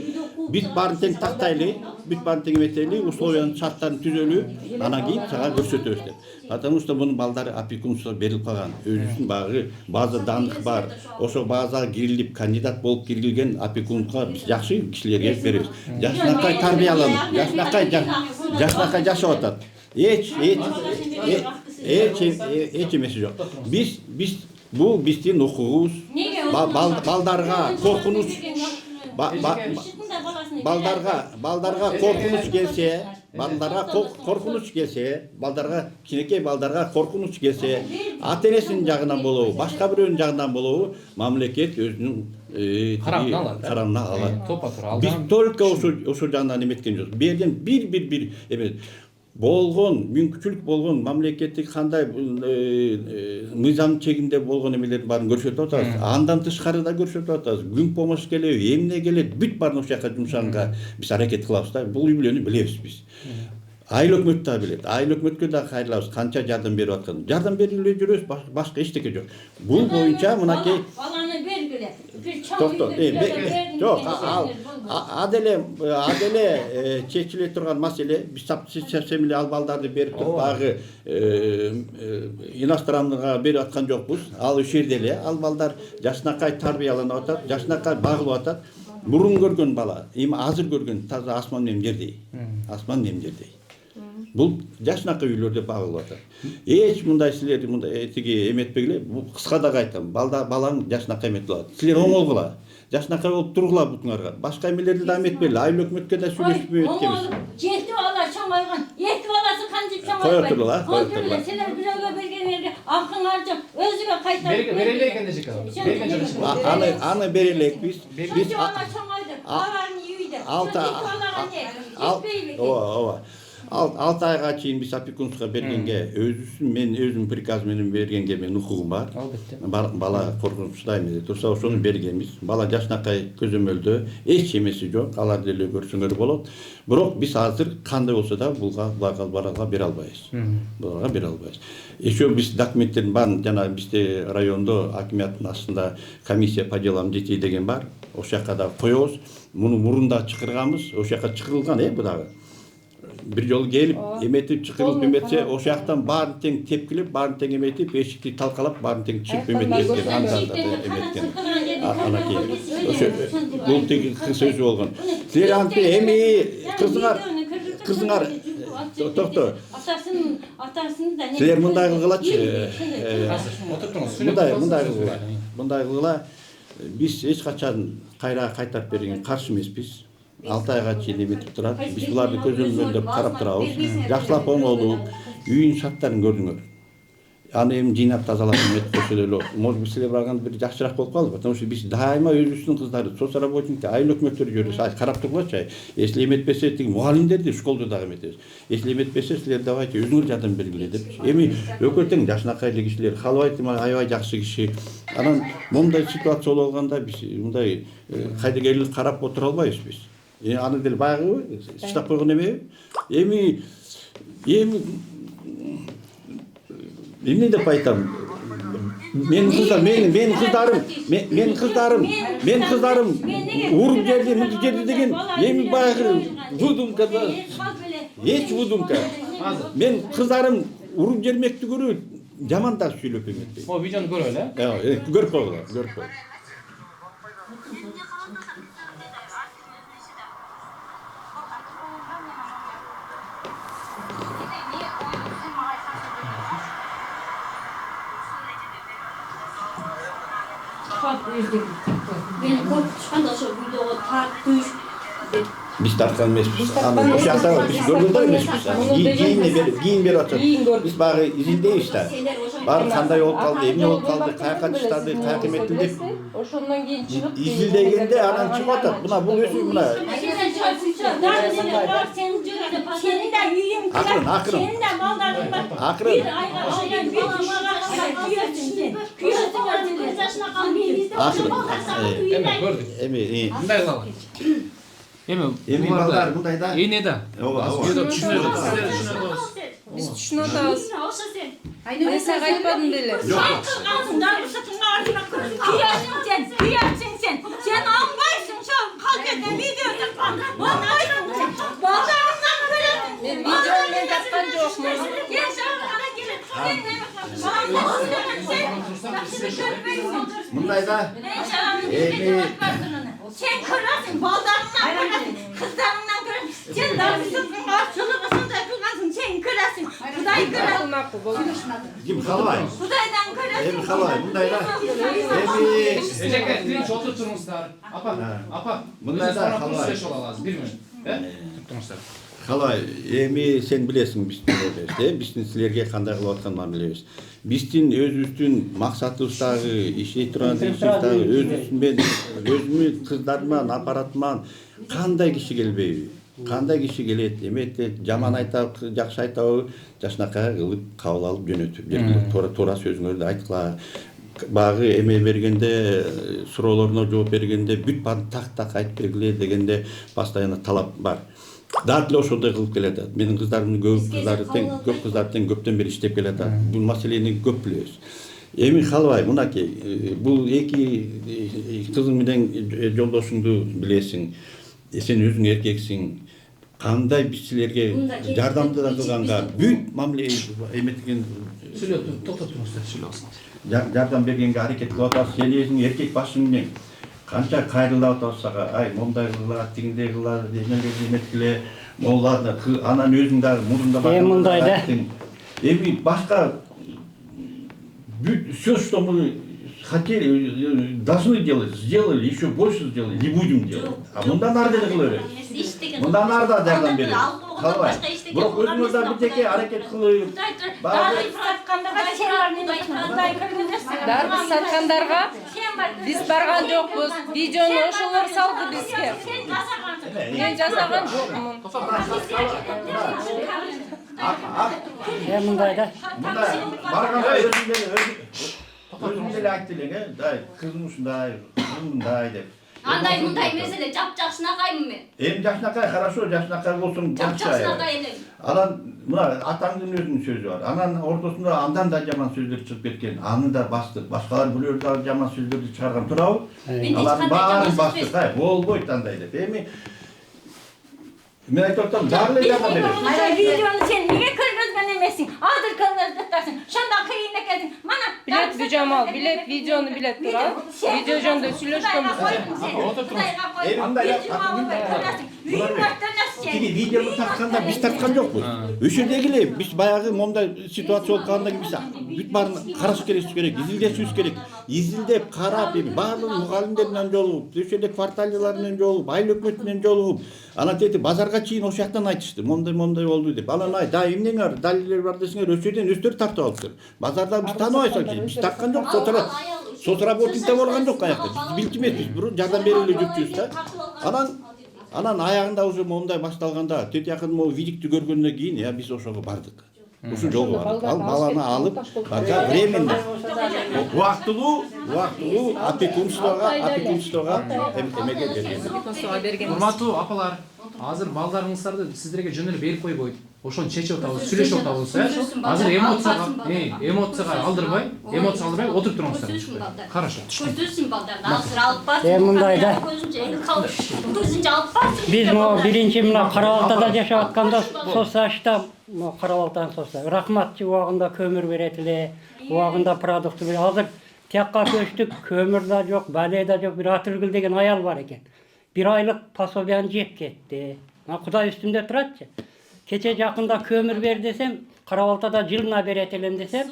Бүт баарын тең тактайлы, бүт баарын тең эметели, условиянын шарттарын түзөлү. Анан кийин сага көрсөтөбүз деп. Потому что мунун балдары опекунство берилип калган. Өзүнүн багы база данных бар. Ошо базага кирилип, кандидат болуп кирилген опекунга биз жакшы кишилерге беребиз. Жашынакай тарбияланып, жашынакай жашап атат. Эч эмеси жок. Бул биздин укугубуз. Балдарга коркунуч, балдарга коркунуч келсе, кичинекей балдарга коркунуч келсе, ата энесинин жагынан болобу, башка бирөөнүн жагынан болобу, мамлекет өзүнүн карамына алат. Биз только ошол жагынан эметкен жокпуз. Берген бир эме болгон, мүмкүнчүлүк болгон мамлекеттик кандай мыйзам чегинде болгон эмелердин баарын көрсөтүп атабыз. Андан тышкары да көрсөтүп атабыз. Күн помощь келеби, эмне келет, бүт баарын ошол жака жумшаганга биз аракет кылабыз да. Бул үйлөнү билебиз биз. Айыл өкмөт да билет. Айыл өкмөткө да кайрылабыз. Канча жардам берип атканын. Жардам берип эле жүрөбүз, башка эчтеке жок. Бул боюнча мынакей баланы бергиле. Жок, аделе чечиле турган маселе. Биз совсем эле ал балдарды берип туруп багы иностранныйга берип аткан жокпуз. Ал ошол жерде эле ал балдар жашынакай тарбияланып атат, жашынакай багылып атат. Мурун көргөн бала, эми азыр көргөн таза асман менен жердей. Асман менен жердей. Бул жашынакай үйлөрдө багылып атат. Эч мындай силер мындай тиги эметпегиле. Бул кыска да айтам. Балаң жашынакай эметип алат. Силер оңолгула. Жашынакай болуп тургула бутуңарга. Башка эмелерди да эметпейли. Айыл өкмөткө да сүйлөшүп эметкенбиз. Жети бала чоңойгон. Эки баласы кантип чоңойгон? Кое тургула, кое тургула. Силер бирөөгө бергенлерге акыңар жок. Өзүгө кайтарып береле экен дешек. Аны берелек биз. Биз бала чоңойду. Баланы үйдө. Ооба. 6 айга чейин биз опекунствого бергенге, мен өзүм приказ менен бергенге мен укугум бар. Бала коркунуп чыдайм деп турса, ошону бергенбиз. Бала жашынакай көзөмөлдө, эч эмеси жок, алар деле көрсөңөр болот. Бирок биз азыр кандай болсо да балага бере албайбыз. Балага бере албайбыз. Еще биз документтердин баарын жана бизде райондо акиматтын астында комиссия по делам детей деген бар. Ошол жака да коебуз. Муну мурунда чакырганбыз, ошол жака чакырылган бу дагы. Bir жолу келип, эметип чакырылып эметсе, ошол жактан баарын тең тепкилеп, баарын тең эметип, эшикти талкалап, баарын тең чыгып эметкен, анда эметкен. Анакей. Ошо бул теги сөзү болгон. Силер антип эми кызыңар токто. Атасын да. Силер мындай кылгылачы. Мындай кылгыла. Биз эч качан кайтарып берген каршы эмеспиз. 6 айга чейин эметип турат. Биз буларды көзөмөлдөп карап турабыз. Жакшылап оңолдук, үйүн шарттарын көрдүңөр. Аны эми жыйнап тазалап эметип койсо деле, может быть, силер барганда бир жакшыраак болуп калды, потому что биз дайыма өзүбүздүн кыздарды, соцработник, айыл өкмөттөр жүрөбүз. Карап тургулачы. Если эметпесе, тиги мугалимдерди школдо дагы эметебиз. Если эметпесе, силер давайте өзүңөр жардам бергиле деп. Эми өкмөт тең жашынакай кишилер, халыбайт аябай жакшы киши. Анан мондай ситуация болгондо биз мындай кайдыгерлик карап отура албайбыз биз. Аны деле баягы штаб койгон эме. Эми эмне деп айтам? Мен кыздарым уруп жерди, мынтип жерди деген эми баягы выдумка. Эч выдумка. Мен кыздарым уруп жермекти көрүп, жаман да сүйлөп эметпейм. О, видеону көрөлү, көрүп койгула, көрүп кой. Мен көп түшкөндө ошо видеого тартып Biz tartkan emesmiz. Ama o şartta biz görgünde emesmiz. Giyin berip atır. Biz bağı izildeyiz de. Бар кандай болуп калды, эмне болуп калды, каяка таштады, каяка эметти деп ошондон кийин чыгып изилдегенде анан чыгып атат. Мына бул өзү мына Senin de üyüm Akırın, akırın. Senin de malların var. Akırın. Bir ayda aydan bir küyüyorsun sen. Küyüyorsun artık 40 yaşına kalmayın. Akırın. Эме көрдүк. Эми Мындай кылалы. эми балдар мындай да. Эне да. Ооба, ооба. биз түшүнүп атабыз. Olsa sen. Мен сага айтпадым беле. Sen kırkansın, darbe satın ardına kırın. Küyüyorsun sen, küyüyorsun sen. Sen anlarsın şu kalkeden video yapan. Anlarsın sen. Bazarından kırın. Мен видеону мен тапкан жокмун. Gel sana bana gelin. Мындай да. Sen kırasın, baldarından kırasın, kızlarından kırasın. Sen darbe satın karşılığısın da kırasın, sen kırasın. Kuday kırasın. Ким халбай? Kudaydan kırasın. Эми халбай, мындай да. Эми Эжеке, тинч отуруп туруңуздар. Апа, Мындай да халбай. аласыз. 1 мүнөт. Туруңуздар. Халай, эми сен билесиң биздин элебизде, биздин силерге кандай кылып атканын билебиз. Биздин өзүбүздүн максатыбыз дагы, иштей турган ишибиз дагы өзүмдүн кыздарыма, аппаратыма кандай киши келбейби? Кандай киши келет, эметет, жаман айтабы, жакшы айтабы, жакшынакай кылып кабыл алып жөнөтүп бергиле. Туура сөзүңөрдү айткыла. Багы эме бергенде, суроолоруна жооп бергенде бүт баарын так айтып бергиле дегенде постоянно талап бар. Дат эле ошондой кылып келатат. Менин кыздарымдын көп кыздар тең көптөн бери иштеп келатат. Бул маселени көп билебиз. Эми халбай, мынакей, бул эки кызың менен жолдошуңду билесиң. Сен өзүң эркексиң. Кандай биз силерге жардамды кылганга бүт мамиле эметкен Токтоп туруңуздар, сүйлөсүңүз. жардам бергенге аракет кылып атасыз. Сен өзүң эркек башың менен канча кайрылып атасыз сага, ай мондай кыла, тигиндей кыла, эмелерди эметкиле, молларды, анан өзүң дагы мурунда мындай да. Эми башка бүт все, что мы хотели, должны делать, сделали, еще больше сделали, не будем делать. А мындан ары деле кыла беребиз. Мындан ары да жардам беребиз. Калбай. Бирок өзүңүз да бирдеке аракет кылып, Darbe satkandарға sen var ne Kuday kırgınırsın. Дарбы саткандарга биз барган жокпуз. Видеону ошолор салды бизге. Sen kazakansın. Мен жасаган жокмун. мындай да. мындай барганда өзүң деле айтты элең, кызым ушундай, кызым мындай деп. андай мындай меселе жакшынакаймын мен. Эми жакшынакай хорошо, жакшынакай болсун, Жакшынакай элем. Анан мына атаңдын өзүнүн сөзү бар. Анан ортосунда андан да жаман сөздөр чыгып кеткен. Аны да бастык. Башкалар билер дагы жаман сөздөрдү чыгарган турабы? Алардын баарын бастык. Болбойт андай деп. Эми мен айтып атам, дагы эле жардам берет. Videonu sen niye kırgızgın emesin? Adır kırgızdıktasın. Şanda kıyın ekesin. Bana Билет Бүжамал, билет видеону билет тура. Видео жөнүндө сүйлөшкөнбүз. Тиги видеону тартканда биз тарткан жокпуз. Ошол жердеги эле биз баягы мондай ситуация болуп калгандан кийин биз бүт баарын караш керек, изилдешибиз керек. Изилдеп, карап, баардык мугалимдер менен жолугуп, ошол жерде кварталдылар менен жолугуп, айыл өкмөт менен жолугуп, анан тети базарга чейин ошол жактан айтышты. Мондай болду деп. Анан да эмнең бар, далилдер бар десеңер, ошол жерден өздөрү тартып алыптыр. Базарда биз тааныбайсыңар, биз тарткан жок, соцработникте болгон жок аякта. Биз билчү эмеспиз, бирок жардам берип эле жүрчүбүз да. Анан аягында уже мондай башталганда, тет жакын могу видикти көргөндөн кийин, биз ошого бардык. Ушул жолго бардык. Ал баланы алып, бага временно, убактылуу опекунствого эмеге берген. Урматтуу апалар, азыр балдарыңыздарды сиздерге жөн эле берип койбойт. Ошону чечип атабыз, сүйлөшүп атабыз, Азыр эмоцияга алдырбай, отуруп туруңуздар. Хорошо. Көрсөтсүн балдарды, азыр алып барсın. мындай да. Көзүнчө алып барсın. Биз могу биринчи мына Карабалтада жашап атканда соцсачта, Карабалтанын соцсачы рахматчы убагында көмүр берет эле, убагында продукты берет. Азыр тиякка көчтүк, көмүр да жок, бале да жок. Бир Атыргүл деген аял бар экен. 1 айлык пособияны жеп кетти. Кудай үстүндө туратчы. Кече жакында көмүр бер десем, Карабалтада жылына берет элем десем,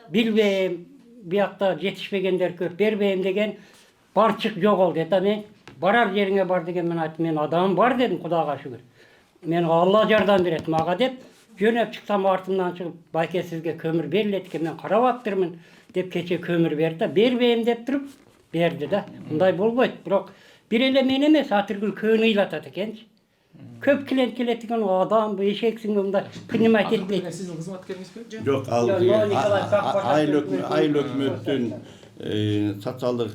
билбейм. биякта жетишпегендер көп, бербейм деген барчык жогол dedi. Мен барар жериңе бар деген мен айттым, мен адамым бар дедим, Кудайга шүгүр. Мен Алла жардам берет мага деп, жөнөп чыксам артымдан чыгып, байке сизге көмүр берилет экен, мен карап аптырмын деп кече көмүр берди. Бербейм деп туруп берди да. Мындай болбойт. Бирок бир эле мен эмес, Атыргүл көөнү ыйлатат экенчи. Көп клиент келет экен, адам эшексиң мындай понимать этпейт. Сиздин кызматкериңизби? Жок, ал айыл өкмөттүн социалдык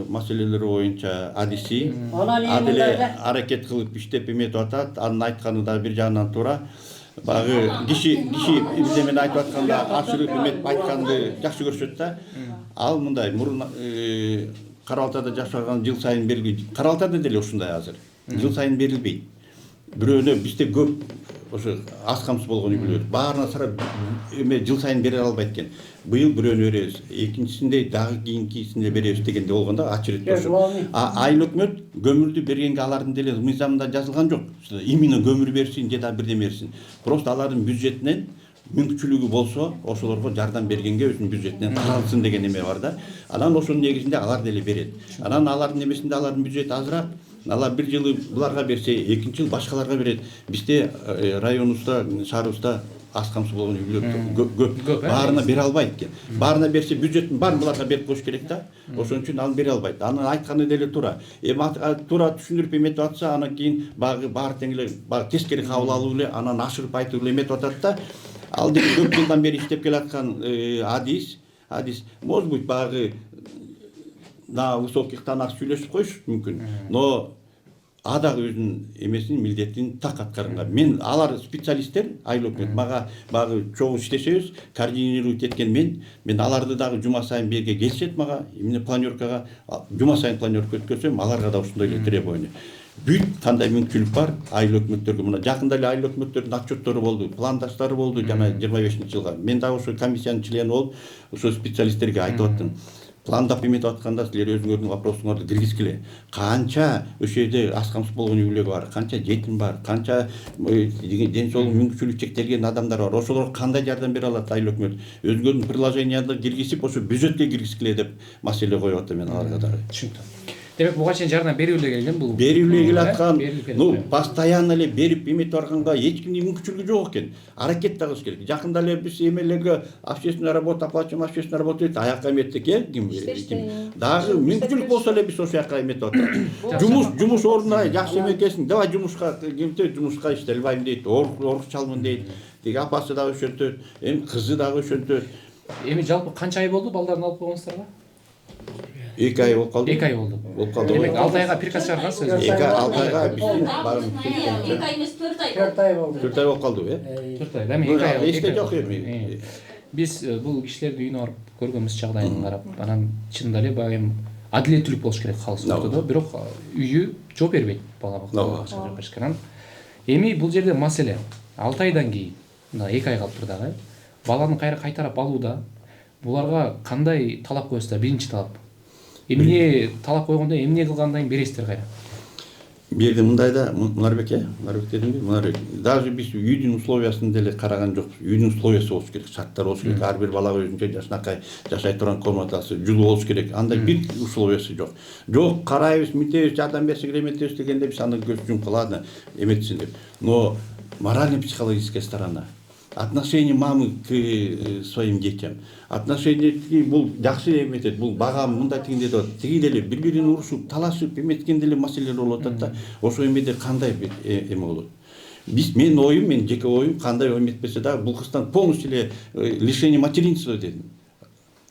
маселелери боюнча адиси. Ал эле аракет кылып иштеп эметип атат. Анын айтканы да бир жагынан туура. Багы киши бизде мен айтып атканда ашырып эметип айтканды жакшы көрүшөт да. Ал мындай мурун Карабалтада жашаган жыл сайын берилген. Карабалтада деле ушундай азыр. Жыл сайын берилбейт. Бирөөнө бизде көп ошо аз камсыз болгон үй-бүлөлөр баарына сарап жыл сайын бере албайт экен. Быйыл бирөөнү беребиз, экинчисинде дагы кийинкисинде беребиз дегенде болгондо очередь ошо. Айыл өкмөт көмүрдү бергенге алардын деле мыйзамында жазылган жок. Именно көмүр берсин же да бирдеме берсин. Просто алардын бюджетинен мүмкүнчүлүгү болсо, ошолорго жардам бергенге өзүнүн бюджетинен каралсын деген эме бар да. Анан ошонун негизинде алар деле берет. Анан алардын эмесинде алардын бюджети азыраак. Алар бир жылы буларга берсе, экинчи жыл башкаларга берет. Бизде районубузда, шаарыбызда аз камсыз болгон үй-бүлөлөр көп. Баарына бере албайт экен. Баарына берсе бюджеттин баарын буларга берип коюш керек да. Ошон үчүн аны бере албайт. Анын айтканы деле туура. Туура түшүндүрүп эметип атса, анан кийин баары тең эле тескери кабыл алуу эле, анан ашырып айтып эле эметип атат да. Ал деги көп жылдан бери иштеп келаткан адис, может быть, багы на высоких тонах сүйлөшүп коюш мүмкүн. Но дагы өзүнүн эмесин, милдетин так аткарган. Мен алар специалисттер, айыл өкмөт мага багы чогуу иштешебиз, координировать эткен мен аларды дагы жума сайын берге келишет мага, именно планёркага, жума сайын планёрка өткөрсөм, аларга да ушундай эле требование. Бүт кандай мүмкүнчүлүк бар айыл өкмөттөргө. Мына жакында эле айыл өкмөттөрдүн отчеттору болду, пландаштары болду жана 25-жылга. Мен дагы ошо комиссиянын члени болуп, ошо специалисттерге айтып аттым. Пландап эметип атканда силер өзүңөрдүн вопросуңарды киргизгиле. Канча ошо жерде аз камсыз болгон үй-бүлө бар, канча жетим бар, канча ден соолугу мүмкүнчүлүгү чектелген адамдар бар. Ошолорго кандай жардам бере алат айыл өкмөт? Өзүңөрдүн приложенияны киргизип, ошо бюджетке киргизгиле деп маселе коюп атам мен аларга дагы. Түшүнүктү. Демек буга чейин жардам берип эле келген бул. Берип эле келаткан, постоянно эле берип эметип барганга эч кимдин мүмкүнчүлүгү жок экен. Аракет да кылыш керек. Жакында эле биз эмелерге общественная работа, оплачиваем общественную работу дейт, аяка эметтик, дагы мүмкүнчүлүк болсо эле биз ошол жака эметип атабыз. Жумуш ордуна жакшы эме экенсиң, давай жумушка иштей албайм дейт, орукчалмын дейт. Тиги апасы дагы ошентөт, эми кызы дагы ошентөт. Эми жалпы канча ай болду балдарын алып койгонсуздарга? 2 ай болуп калды. 2 ай болду. Демек 6 айга приказ чыгаргансыз. 6 айга биздин барым 2 ай эмес 4 ай. 4 ай болду. 4 ай болуп калды, 4 ай. Эми 2 ай. Эсте жок эми. Биз бул кишилерди үйүнө барып көргөнбүз, жагдайын карап, анан чынында эле баягы адилеттүүлүк болуш керек халк ортодо, бирок үйү жооп бербейт балага. Эми бул жерде маселе 6 айдан кийин, мына 2 ай калыптыр дагы. Баланы кайра кайтарып алууда буларга кандай талап коесуздар? Биринчи талап. Эмне талап койгондо эмне кылгандан кийин бересиздер кайра? Берди мындайда, Мунарбек дедимби, Мунарбек. Даже биз үйдүн условиясын деле караган жокпуз. Үйдүн условиясы болуш керек, шарттар болуш керек. Ар бир балага өзүнчө жашынакай жашай турган комнатасы, жулуу болуш керек. Андай бир условиясы жок. Жок, карайбыз, мынтебиз, жардам берсек эметебиз дегенде биз аны көз жумуп калады, эметсин деп. Но морально-психологическая сторона. Отношение мамы к своим детям. Отношение бул жакшы эметет, бул багам мындай тигиндей деп, тиги деле бири-бирин урушуп, талашып эметкен деле маселелер болуп атат да. Ошо эмеде кандай бир эме болот? Мен жеке оюм кандай эметпесе да, бул кыздан полностью эле лишение материнства дедим.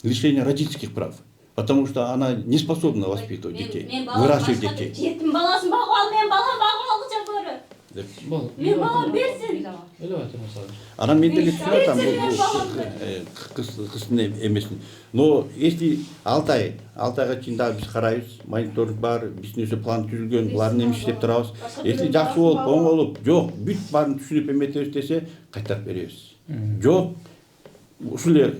Лишение родительских прав. Потому что она не способна воспитывать детей, выращивать детей. Жетим баласын багып ал, мен балам багып алгыча көрө. Мен балам берсин. Анан мен деле түшүнүп атам бул кыздын эмесин. Но если 6 айга чейин дагы биз карайбыз, мониторинг бар, биздин өзү план түзүлгөн, булардын эмне иштеп турабыз. Если жакшы болуп, оңолуп, жок, бүт баарын түшүнүп эметебиз десе, кайтарып беребиз. Жок, ушул эле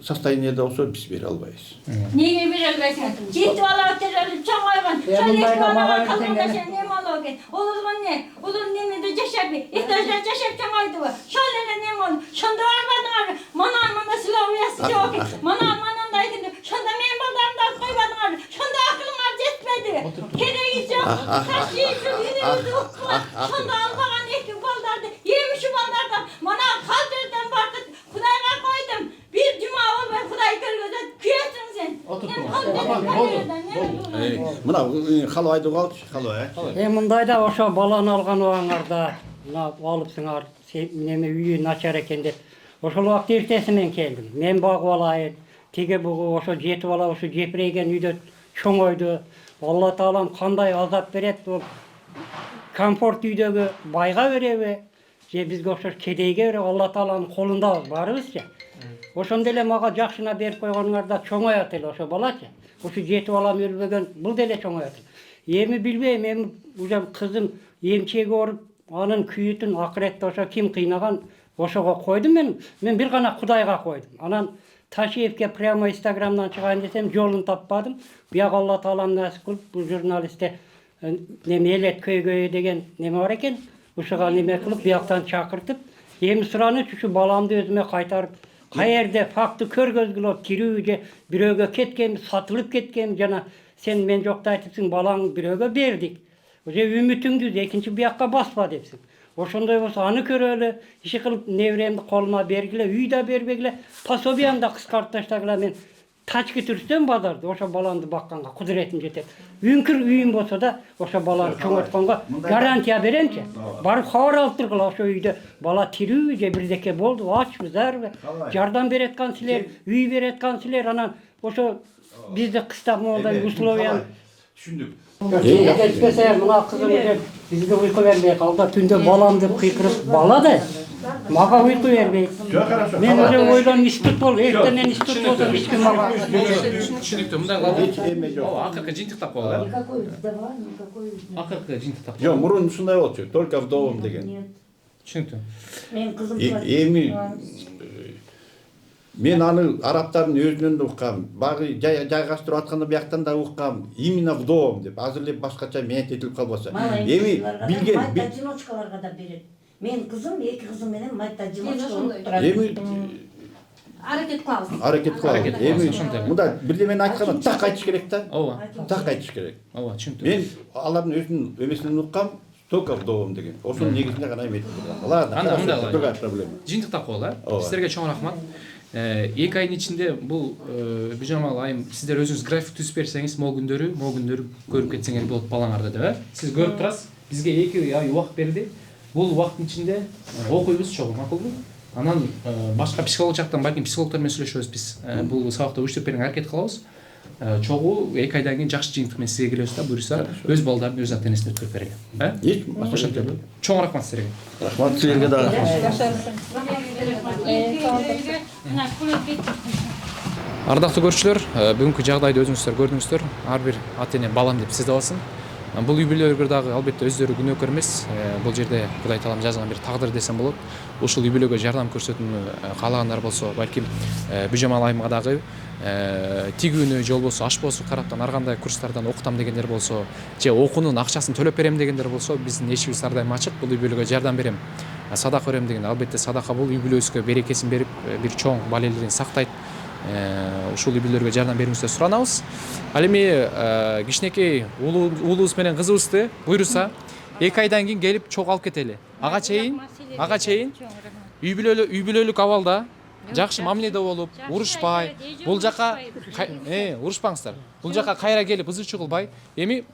состояниеде болсо биз бере албайбыз. Неге бере албайсың? Жети бала өтөрүп чоңойгон. Шалек бала калганда сен эме алып экен. Олорго не? Олор немеде жашап, этажда жашап чоңойдубу? Шол эле неме болду? Шондо албадыңар. Мана силовиясы жок. Манандай Şunu almagan iki baldardı. Yemişi baldardan. Bana kaldırdan bardı. Kudayga koydum. Bir cuma olmay Kuday görgöze küyesin sen. Мына халвайды алчы, халва. Мындайда ошо баланы алган убагыңарда мына алыпсыңар, неме үйү начар экен деп. Ошол убакта эртеси мен келдим. Мен багып алайын. Тиги бугу ошо жетип ала, ошо жепирейген үйдө чоңойду. Алла таалам кандай азап берет, бул комфорт үйдөгү байга береби, же бизге окшош кедейге береби, Алла тааланын колунда барыбызчы. Ошондо эле мага жакшына берип койгонуңарда чоңоят эле ошо балачы. Ошо жетип алам өлбөгөн бул деле чоңоят. Эми билбейм, эми уже кызым эмчеге оруп, анын күйүтүн акыретте ошо ким кыйнаган ошого койдум мен. Мен бир гана Кудайга койдум. Анан Ташиевке прямо Инстаграмдан чыгайын десем жолун таппадым. Бияк Алла таалам насип кылып, бул журналистте неме элет көйгөйү деген неме бар экен. Ушуга неме кылып бияктан чакыртып, эми сураныч ушу баламды өзүмө кайтарып, каерде факты көргөзгүлө тирүү же бирөөгө кеткен, сатылып кеткен, жана сен мен жокта айтыпсың, балаң бирөөгө бердик. Уже үмүтүңдү экинчи биякка баспа депсиң. Ошондой болсо аны көрөлү, иши кылып неберемди колума бергиле, үй да бербегиле, пособияны да кыскартып таштагыла. Мен тачки түрсөм базарды, ошо баламды бакканга кудуретим жетет. Үңкүр үйүм болсо да ошо баланы чоңойтконго гарантия беремчи. Барып кабар алып тургула, ошо үйдө бала тирүү же бирдеке болду, ачпы, зарбы, жардам берет аткан силер, үй берет аткан силер, анан ошо бизди кыста моундай условияны Түшүндүк. Geçmese mına kızım bizge uyku vermeye kaldı. Tünde balam deyip kıykırıp bala da maga uyku vermey. Men öyle oylan istut bol. Ertenden istut olsa hiç kim maga. Түшүнүктүү, мындай кылалы. Ооба, акыркы жыйынтыктап коелу. Акыркы жыйынтыктап. Жок, мурун ушундай болчу, только вдовам деген. Түшүнүктүү. Мен кызым Эми мен аны арабтардын өзүнөн да уккам, багы жайгаштырып атканда бияктан да уккам, именно вдовам деп, азыр эле башкача мээт этилип калбаса. Эми билген майта жиночкаларга да берет. Мен кызым, эки кызым менен майта жиночка болуп турат. Эми Аракет кылабыз. аракет кылабыз. Эми мында бирдемени айтканда так айтыш керек да. Ооба. Так айтыш керек. Ооба, түшүнүктүү. Мен алардын өзүнүн эмесинен уккам, только вдовам деген. Ошонун негизинде гана эметип турган. Ладно, другая проблема. Жыйынтыктап коелу. Сиздерге чоң рахмат. 2 айдын ичинде бул Бижамал айым сиздер өзүңүз график түзүп берсеңиз, могул күндөрү көрүп кетсеңер болот балаңарды деп, Сиз көрүп турасыз. Бизге 2 ай убакыт берди. Бул убакыттын ичинде окуйбуз чогуу, макулбу? Анан башка психолог жактан балким психологдор менен сүйлөшөбүз биз. Бул сабакты өчтүрүп берүүгө аракет кылабыз. Чогуу 2 айдан кийин жакшы жыйынтык менен сизге келебиз да, буюрса өз балдарын өз ата-энесине өткөрүп берели. Ошентип. Чоң рахмат силерге. Рахмат силерге да. Ардактуу көрүүчүлөр, бүгүнкү жагдайды өзүңүздөр көрдүңүздөр. Ар бир ата-эне балам деп сизде алсын. Бул үй бүлөлөр дагы албетте өздөрү күнөөкөр эмес. Бул жерде Кудай таалам жазган бир тагдыр десем болот. Ушул үй бүлөгө жардам көрсөтүүнү каалагандар болсо, балким Бижамал айымга дагы тигүүнү же болбосо ашпоосу тараптан ар кандай курстардан окутам дегендер болсо, же окуунун акчасын төлөп берем дегендер болсо, биздин эшигибиз ар дайым ачык. Бул үй бүлөгө жардам берем, садака берем деген албетте садака бул үй бүлөбүзгө берекесин берип, бир чоң балелерин сактайт. Ушул үй бүлөлөргө жардам берүүңүздү суранабыз. Ал эми кичинекей уулубуз менен кызыбызды буйруса 2 айдан кийин келип чогуу алып кетели. Ага чейин үй бүлөлүк абалда жакшы мамиледе болуп, урушпай, бул жака урушпаңыздар. Бул жака кайра келип ызы чуу кылбай, эми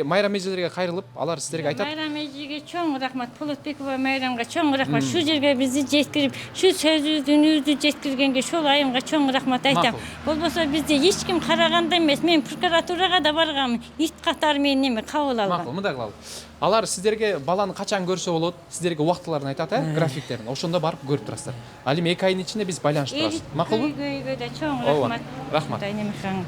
майрам эжелерге кайрылып, алар сиздерге айтат. Майрам эжеге чоң рахмат, Полотбекова майрамга чоң рахмат. Шу жерге бизди жеткирип, шу сөзүбүздү, үнүбүздү жеткиргенге шол айымга чоң рахмат айтам. Болбосо бизди эч ким караганда эмес, мен прокуратурага да баргам, ит катары менен неме кабыл алгам. Макул, мындай кылалы. Алар сиздерге баланы качан көрсө болот, сиздерге убактыларын айтат, графиктерин. Ошондо барып көрүп турасыздар. Ал эми 2 айдын ичинде биз байланышып турабыз. Макулбу? Көйгөйгө да чоң рахмат. Рахмат.